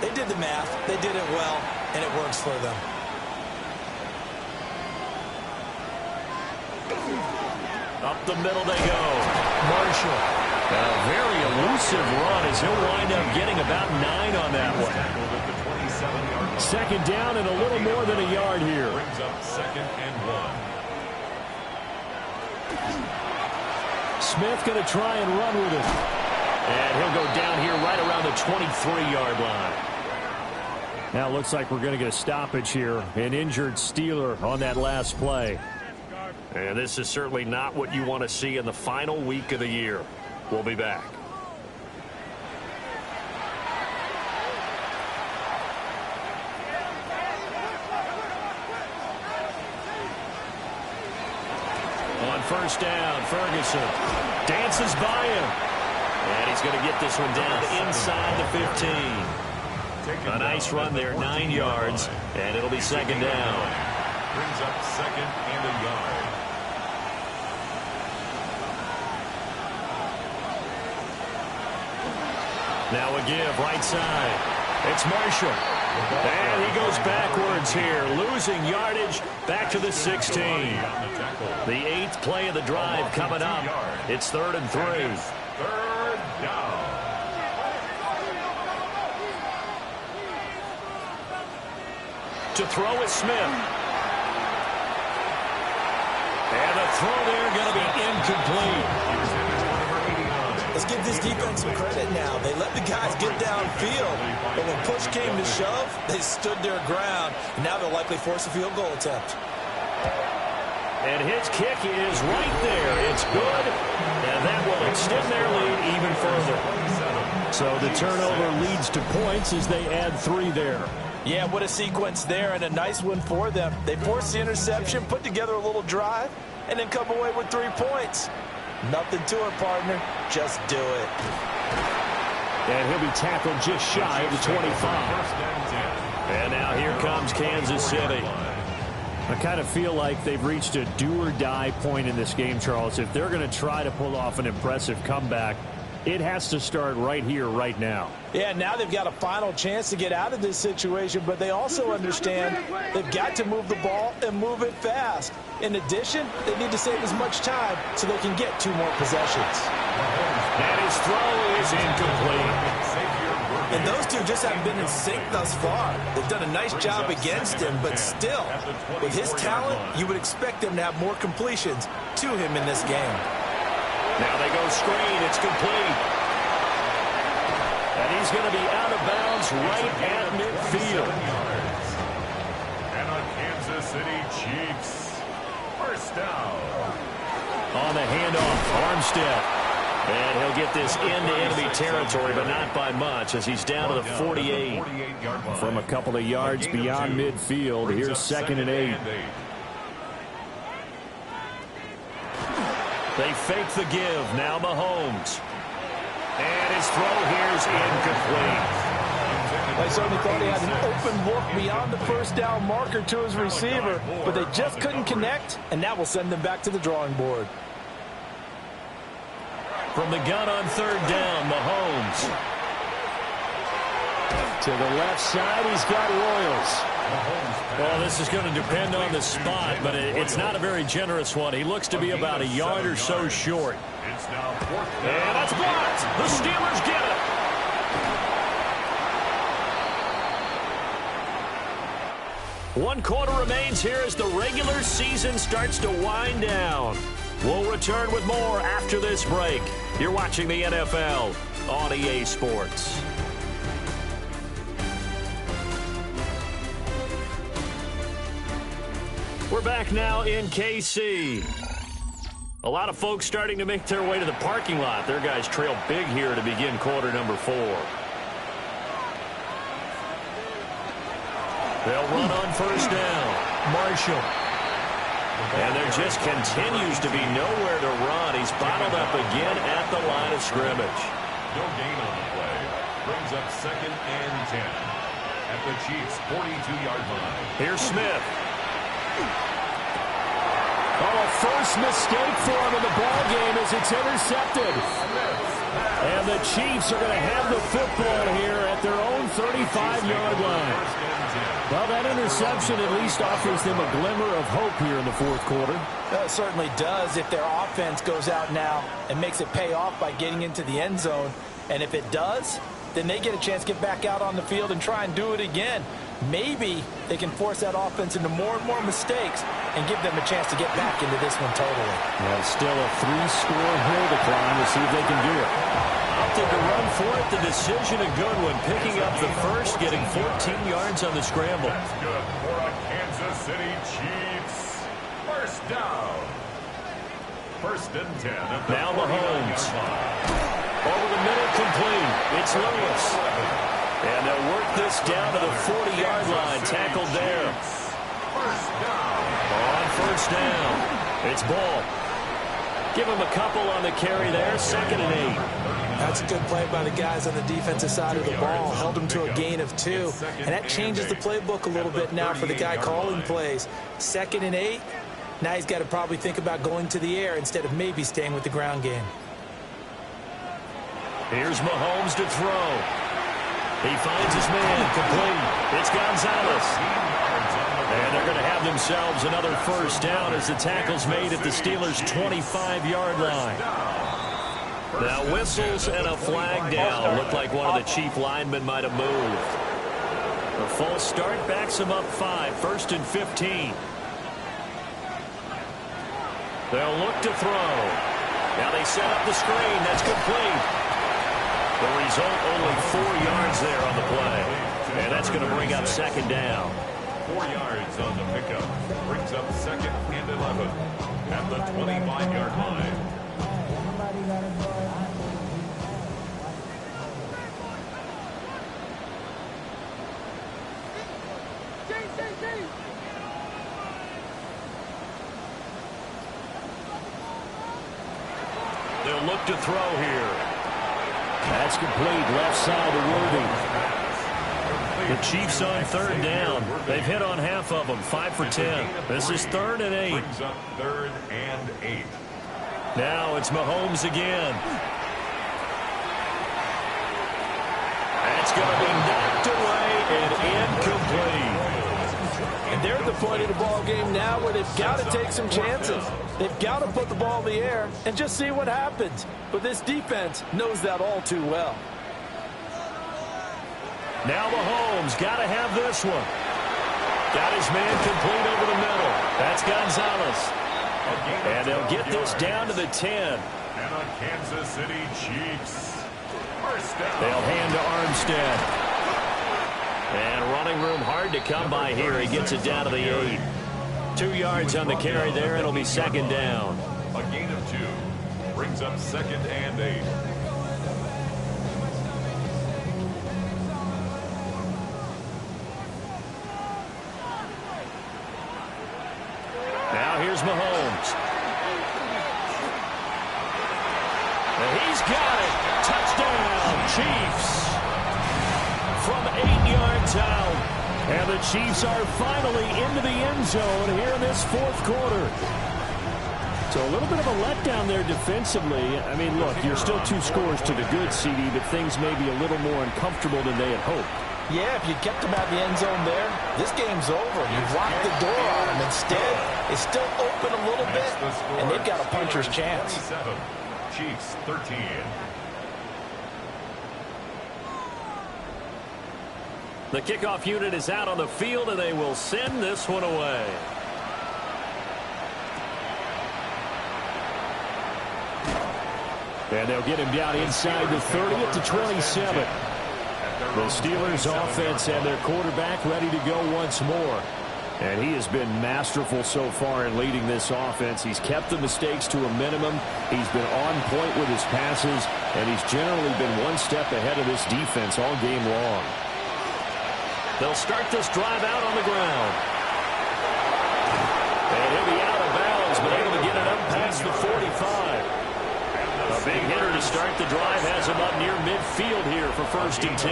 They did the math, they did it well, and it works for them. Up the middle they go. Marshall. A very elusive run as he'll wind up getting about 9 on that one. 2nd down and a little more than a yard here. Brings up 2nd and 1. Smith going to try and run with it. And he'll go down here right around the 23-yard line. Now it looks like we're going to get a stoppage here. An injured Steeler on that last play. And this is certainly not what you want to see in the final week of the year. We'll be back. On 1st down, Ferguson dances by him. And he's going to get this one down to inside the 15. A nice run there, 9 yards, and it'll be 2nd down. Brings up 2nd and a yard. Now a give, right side. It's Marshall. And he goes backwards here, losing yardage back to the 16. The 8th play of the drive coming up. It's 3rd and 3. 3rd down. To throw is Smith. And the throw there going to be incomplete. Let's give this defense some credit now. They let the guys get downfield, but when push came to shove, they stood their ground, and now they'll likely force a field goal attempt. And his kick is right there. It's good, and that will extend their lead even further. So the turnover leads to points as they add 3 there. Yeah, what a sequence there, and a nice one for them. They forced the interception, put together a little drive, and then come away with 3 points. Nothing to it, partner. Just do it. And he'll be tackled just shy of the 25. And now here comes Kansas City. I kind of feel like they've reached a do-or-die point in this game, Charles. If they're going to try to pull off an impressive comeback, it has to start right here, right now. Yeah, now they've got a final chance to get out of this situation, but they also understand they've got to move the ball and move it fast. In addition, they need to save as much time so they can get 2 more possessions. And his throw is incomplete. And those two just haven't been in sync thus far. They've done a nice job against him, but still, with his talent, you would expect them to have more completions to him in this game. Now they go screen. It's complete. And he's going to be out of bounds right at midfield. And a Kansas City Chiefs first down. On the handoff, Armstead. And he'll get this into enemy territory, but not by much, as he's down to the 48. From a couple of yards beyond midfield, here's 2nd and 8. They fake the give. Now Mahomes. And his throw here is incomplete. I certainly thought he had an open look beyond the first down marker to his receiver, but they just couldn't connect, and that will send them back to the drawing board. From the gun on 3rd down, Mahomes. To the left side, he's got Royals. Well, this is going to depend on the spot, but it's not a very generous one. He looks to be about a yard or so short. And that's blocked. The Steelers get it. 1 quarter remains here as the regular season starts to wind down. We'll return with more after this break. You're watching the NFL on EA Sports. We're back now in KC. A lot of folks starting to make their way to the parking lot. Their guys trail big here to begin quarter number 4. They'll run on 1st down. Marshall. And there just continues to be nowhere to run. He's bottled up again at the line of scrimmage. No gain on the play. Brings up 2nd and 10 at the Chiefs' 42-yard line. Here's Smith. Oh, first mistake for him in the ball game as it's intercepted. And the Chiefs are going to have the football here at their own 35-yard line. Well, that interception at least offers them a glimmer of hope here in the 4th quarter. It certainly does if their offense goes out now and makes it pay off by getting into the end zone. And if it does, then they get a chance to get back out on the field and try and do it again. Maybe they can force that offense into more and more mistakes and give them a chance to get back into this one totally. Well, still a 3-score hill to climb to see if they can do it. Opted to run for it. The decision a good one. Picking up the first, getting 14 yards on the scramble. That's good for a Kansas City Chiefs. First down. 1st and 10. Now Mahomes. Over the middle, complete. It's Lewis. And they'll work this down to the 40-yard line. Tackled there. First down. On 1st down. It's Ball. Give him a couple on the carry there. 2nd and 8. That's a good play by the guys on the defensive side of the ball. Held them to a gain of 2. And that changes the playbook a little bit now for the guy calling plays. 2nd and 8. Now he's got to probably think about going to the air instead of maybe staying with the ground game. Here's Mahomes to throw. He finds his man. Complete. It's Gonzalez. And they're going to have themselves another 1st down as the tackle's made at the Steelers' 25-yard line. Now whistles and a flag down. Looked like one of the Chief linemen might have moved. The false start backs him up 5. 1st and 15. They'll look to throw. Now they set up the screen. That's complete. The result, only 4 yards there on the play. And that's going to bring up 2nd down. 4 yards on the pickup. Brings up 2nd and 11 at the 25-yard line. They'll look to throw here. That's complete. Left side to Worthy. The Chiefs on third down. They've hit on half of them, 5 for 10. This is 3rd and 8. Brings up 3rd and 8. Now it's Mahomes again. That's going to be knocked away and incomplete. And they're at the point of the ball game now where they've got to take some chances. They've got to put the ball in the air and just see what happens. But this defense knows that all too well. Now Mahomes got to have this one. Got his man complete over the middle. That's Gonzalez. And they'll get this down to the 10. And a Kansas City Chiefs. First down. They'll hand to Armstead. And running room hard to come by here. He gets it down to the 8. 2 yards on the carry there. It'll be 2nd down. A gain of 2. Brings up 2nd and 8. Now here's Mahomes. And he's got it. Touchdown, Chiefs. From 8 yards out. And the Chiefs are finally into the end zone here in this 4th quarter. So a little bit of a letdown there defensively. I mean, look, you're still 2 scores to the good, CD, but things may be a little more uncomfortable than they had hoped. Yeah, if you kept them at the end zone there, this game's over. You've locked the door on them. Instead, it's still open a little bit, and they've got a puncher's chance. Chiefs 13. The kickoff unit is out on the field, and they will send this one away. And they'll get him down inside the 30 at the 27. The Steelers offense and their quarterback ready to go once more. And he has been masterful so far in leading this offense. He's kept the mistakes to a minimum. He's been on point with his passes, and he's generally been one step ahead of this defense all game long. They'll start this drive out on the ground. And he'll be out of bounds, but able to get it up past the 45. A big hitter to start the drive has him up near midfield here for 1st and 10.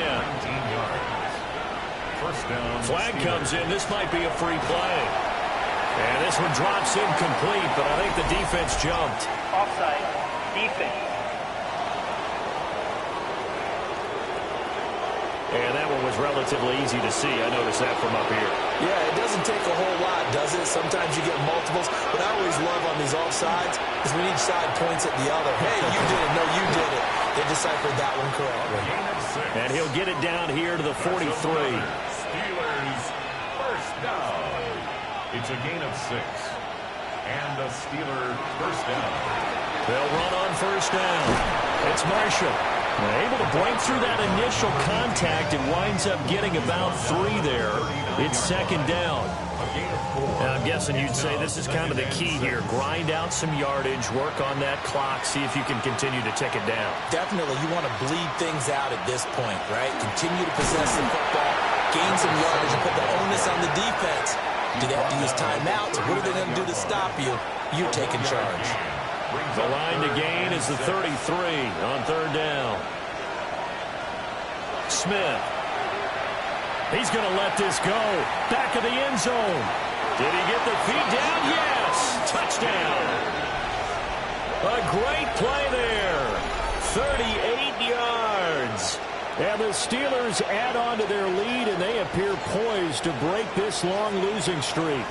First down. Flag comes in. This might be a free play. And this one drops incomplete, but I think the defense jumped. Offside. Defense. And that one was relatively easy to see. I noticed that from up here. Yeah, it doesn't take a whole lot, does it? Sometimes you get multiples. What I always love on these offsides is when each side points at the other. Hey, you did it. No, you did it. They deciphered that one correctly. And he'll get it down here to the 43. Steelers first down. It's a gain of 6. And a Steeler first down. They'll run on first down. It's Marshall. Able to break through that initial contact and winds up getting about 3 there. It's 2nd down. And I'm guessing you'd say this is kind of the key here. Grind out some yardage, work on that clock, see if you can continue to tick it down. Definitely, you want to bleed things out at this point, right? Continue to possess the football, gain some yardage, and put the onus on the defense. Do they have to use timeouts? What are they going to do to stop you? You're taking charge. The line to gain is the 33 on 3rd down. Smith. He's going to let this go. Back of the end zone. Did he get the feet down? Yes. Touchdown. A great play there. 38 yards. And the Steelers add on to their lead, and they appear poised to break this long losing streak.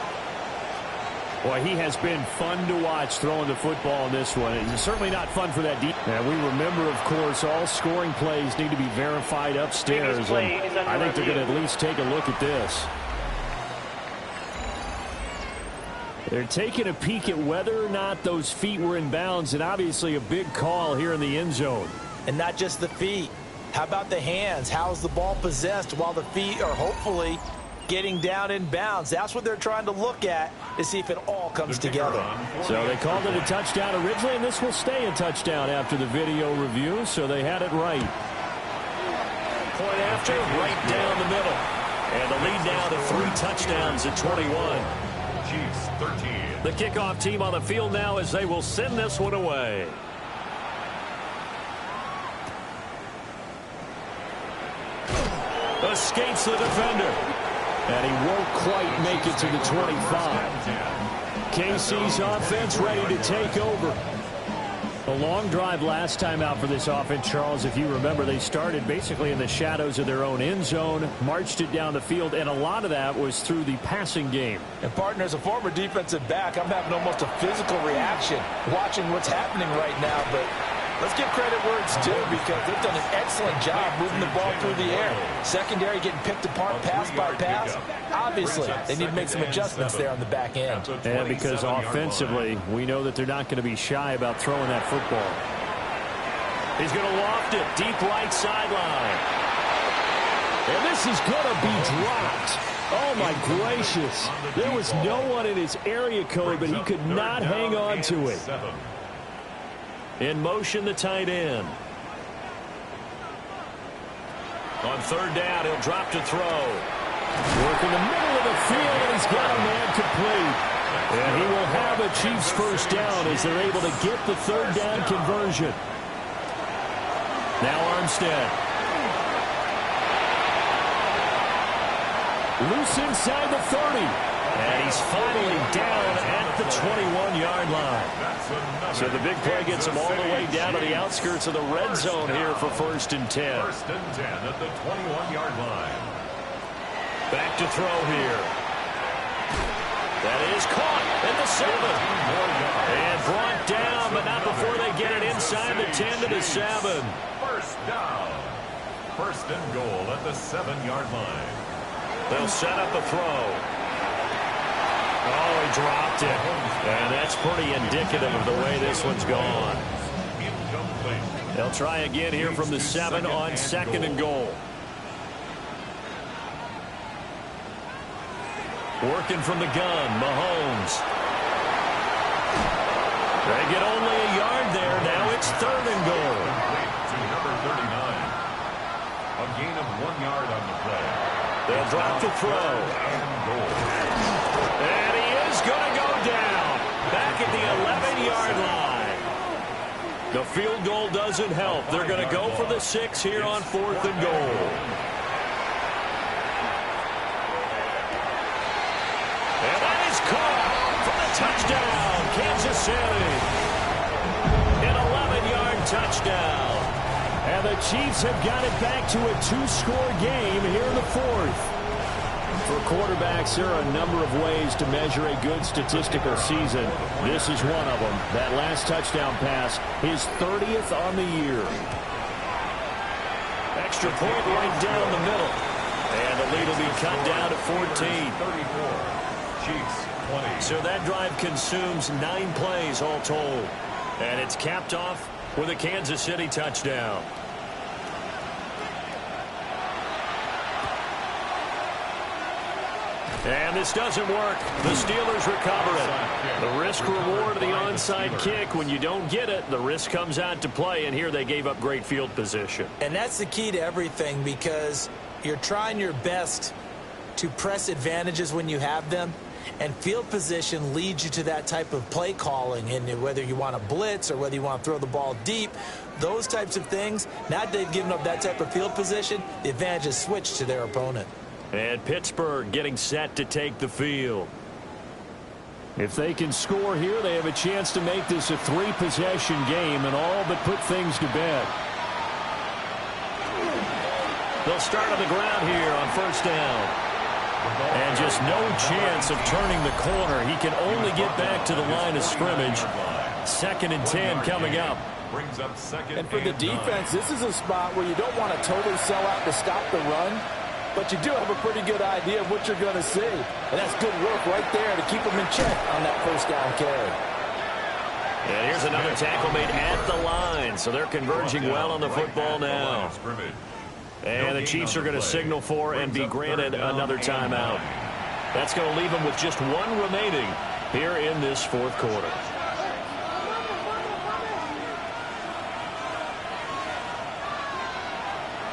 Boy, he has been fun to watch throwing the football in this one. It's certainly not fun for that deep. And we remember, of course, all scoring plays need to be verified upstairs. And I think they're going to at least take a look at this. They're taking a peek at whether or not those feet were in bounds, and obviously a big call here in the end zone. And not just the feet. How about the hands? How's the ball possessed while the feet are hopefully getting down in bounds? That's what they're trying to look at to see if it all comes together. So they called it a touchdown originally, and this will stay a touchdown after the video review, so they had it right. Point after, right down the middle. And the lead now to 3 touchdowns at 21. Chiefs 13. The kickoff team on the field now as they will send this one away. A escapes the defender. And he won't quite make it to the 25. KC's offense ready to take over. A long drive last time out for this offense, Charles. If you remember, they started basically in the shadows of their own end zone, marched it down the field, and a lot of that was through the passing game. And, partner, as a former defensive back, I'm having almost a physical reaction watching what's happening right now. But let's give credit where it's due, because they've done an excellent job moving the ball through the air. Secondary getting picked apart pass by pass. Obviously, they need to make some adjustments there on the back end. And because offensively, we know that they're not going to be shy about throwing that football. He's going to loft it deep right sideline. And this is going to be dropped. Oh, my gracious. There was no one in his area code, but he could not hang on to it. In motion, the tight end. On third down, he'll drop to throw. Working the middle of the field, and he's got a man complete. And he will have a Chiefs first down as they're able to get the third down conversion. Now Armstead. Loose inside the 30. And he's finally down at the 21-yard line. So the big play gets him all the way down to the outskirts of the red zone here for 1st and 10. 1st and 10 at the 21-yard line. Back to throw here. That is caught at the 7. And brought down, but not before they get it inside the 10 to the 7. First down. 1st and goal at the 7-yard line. They'll set up a throw. Oh, he dropped it. And that's pretty indicative of the way this one's gone. Incomplete. They'll try again here from the 7 on 2nd and goal. Working from the gun, Mahomes. They get only a yard there. Now it's 3rd and goal. To number 39. A gain of 1 yard on the play. They'll drop to throw. And he is going to go down. Back at the 11-yard line. The field goal doesn't help. They're going to go for the 6 here on 4th and goal. And that is caught for the touchdown, Kansas City. An 11-yard touchdown. And the Chiefs have got it back to a 2-score game here in the 4th. For quarterbacks, there are a number of ways to measure a good statistical season. This is one of them. That last touchdown pass, his 30th on the year. Extra point right down the middle. And the lead will be cut down to 14. 34. Chiefs 20. So that drive consumes 9 plays all told. And it's capped off with a Kansas City touchdown. And this doesn't work. The Steelers recover it. The risk-reward of the onside kick. When you don't get it, the risk comes out to play. And here they gave up great field position. And that's the key to everything, because you're trying your best to press advantages when you have them. And field position leads you to that type of play calling. And whether you want to blitz or whether you want to throw the ball deep, those types of things, now that they've given up that type of field position, the advantage is switched to their opponent. And Pittsburgh getting set to take the field. If they can score here, they have a chance to make this a 3-possession game and all but put things to bed. They'll start on the ground here on 1st down. And just no chance of turning the corner. He can only get back to the line of scrimmage. 2nd and 10 coming up. Brings up 2nd And for the defense, this is a spot where you don't want to totally sell out to stop the run, but you do have a pretty good idea of what you're going to see. And that's good work right there to keep them in check on that 1st down carry. And here's another tackle made at the line. So they're converging well on the football now. And the Chiefs are going to signal for and be granted another timeout. That's going to leave them with just 1 remaining here in this 4th quarter.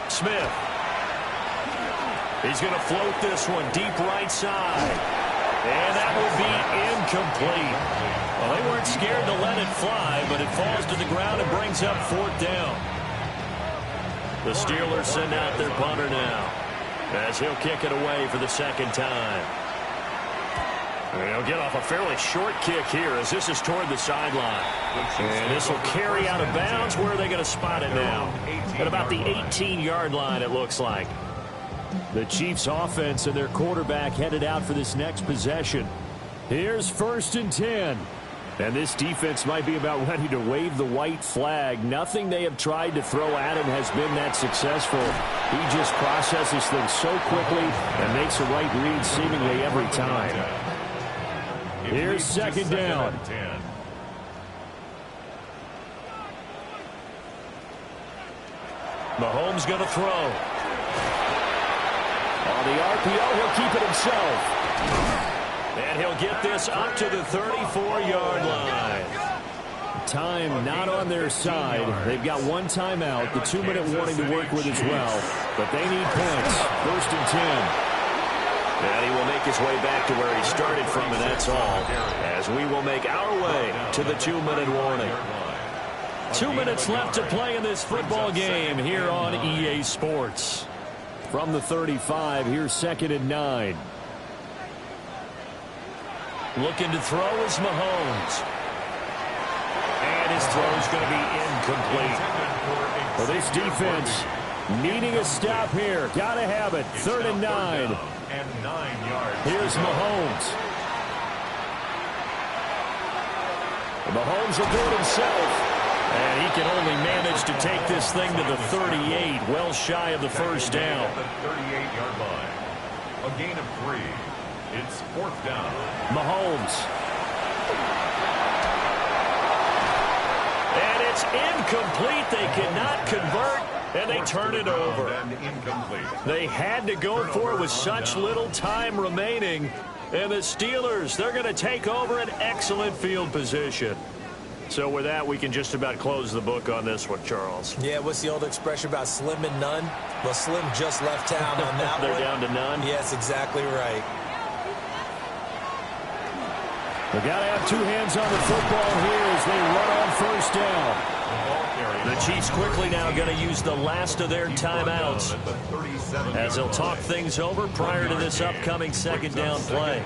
Smith. He's going to float this one deep right side. And that will be incomplete. Well, they weren't scared to let it fly, but it falls to the ground and brings up 4th down. The Steelers send out their punter now. as he'll kick it away for the second time. And he'll get off a fairly short kick here as this is toward the sideline. And this will carry out of bounds. Where are they going to spot it now? At about the 18-yard line, it looks like. The Chiefs offense and their quarterback headed out for this next possession. Here's 1st and 10. And this defense might be about ready to wave the white flag. Nothing they have tried to throw at him has been that successful. He just processes things so quickly and makes a right read seemingly every time. Here's 2nd down. Mahomes going to throw. On the RPO, he'll keep it himself. And he'll get this up to the 34-yard line. Time not on their side. They've got one timeout, the 2-minute warning to work with as well. But they need points. 1st and 10. And he will make his way back to where he started from, and that's all. As we will make our way to the 2-minute warning. 2 minutes left to play in this football game here on EA Sports. From the 35, here's 2nd and 9. Looking to throw is Mahomes. And his throw is going to be incomplete. Well, this defense needing a stop here. Got to have it. 3rd and 9. Here's Mahomes. Mahomes will do it himself. And he can only manage to take this thing to the 38, well shy of the first down. The 38-yard line. A gain of 3. It's 4th down. Mahomes. And it's incomplete. They cannot convert, and they turn it over. They had to go for it with such little time remaining. And the Steelers, they're going to take over an excellent field position. So with that, we can just about close the book on this one, Charles. Yeah, what's the old expression about slim and none? Well, Slim just left town on that They're one. down to none? Yes, exactly right. They've got to have two hands on the football here as they run on 1st down. The Chiefs quickly now going to use the last of their timeouts as they'll talk things over prior to this upcoming 2nd down play.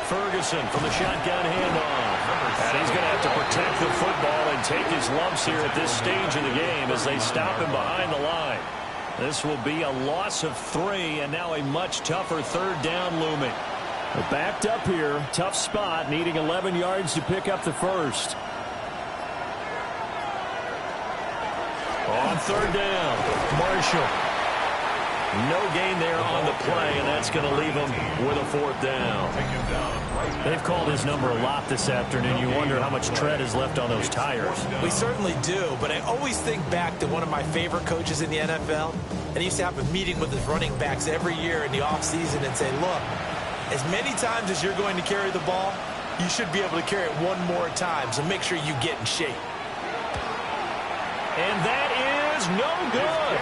Ferguson from the shotgun handoff. And he's going to have to protect the football and take his lumps here at this stage of the game as they stop him behind the line. This will be a loss of 3, and now a much tougher 3rd down looming. They're backed up here. Tough spot, needing 11 yards to pick up the first. On 3rd down, Marshall. No gain there on the play, and that's going to leave them with a 4th down. They've called his number a lot this afternoon. You wonder how much tread is left on those tires. We certainly do, but I always think back to one of my favorite coaches in the NFL, and he used to have a meeting with his running backs every year in the offseason and say, look, as many times as you're going to carry the ball, you should be able to carry it one more time, so make sure you get in shape. And that is no good.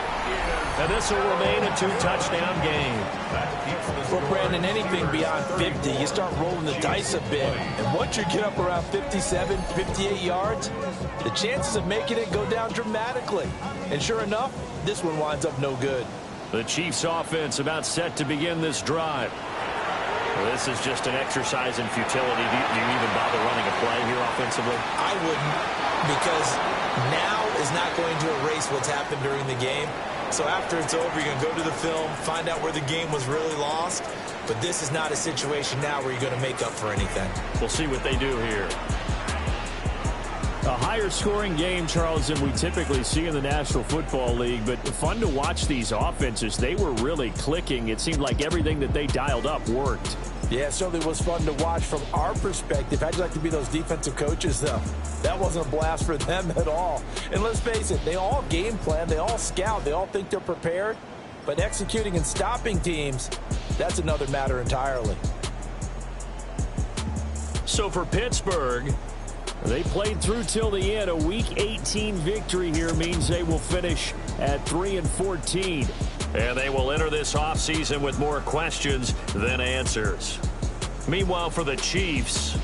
And this will remain a 2-touchdown game. Well, Brandon, anything beyond 50, you start rolling the dice a bit. And once you get up around 57, 58 yards, the chances of making it go down dramatically. And sure enough, this one winds up no good. The Chiefs offense about set to begin this drive. Well, this is just an exercise in futility. Do you even bother running a play here offensively? I wouldn't, because now is not going to erase what's happened during the game. So after it's over, you're going to go to the film, find out where the game was really lost. But this is not a situation now where you're going to make up for anything. We'll see what they do here. A higher scoring game, Charles, than we typically see in the National Football League, but fun to watch these offenses. They were really clicking. It seemed like everything that they dialed up worked. Yeah, it certainly was fun to watch from our perspective. How'd you like to be those defensive coaches, though? That wasn't a blast for them at all. And let's face it, they all game plan, they all scout, they all think they're prepared. But executing and stopping teams, that's another matter entirely. So for Pittsburgh, they played through till the end. A Week 18 victory here means they will finish at 3-14. And they will enter this offseason with more questions than answers. Meanwhile, for the Chiefs,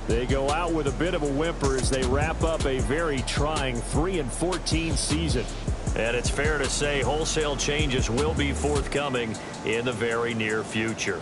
They go out with a bit of a whimper as they wrap up a very trying 3-14 season. And it's fair to say wholesale changes will be forthcoming in the very near future.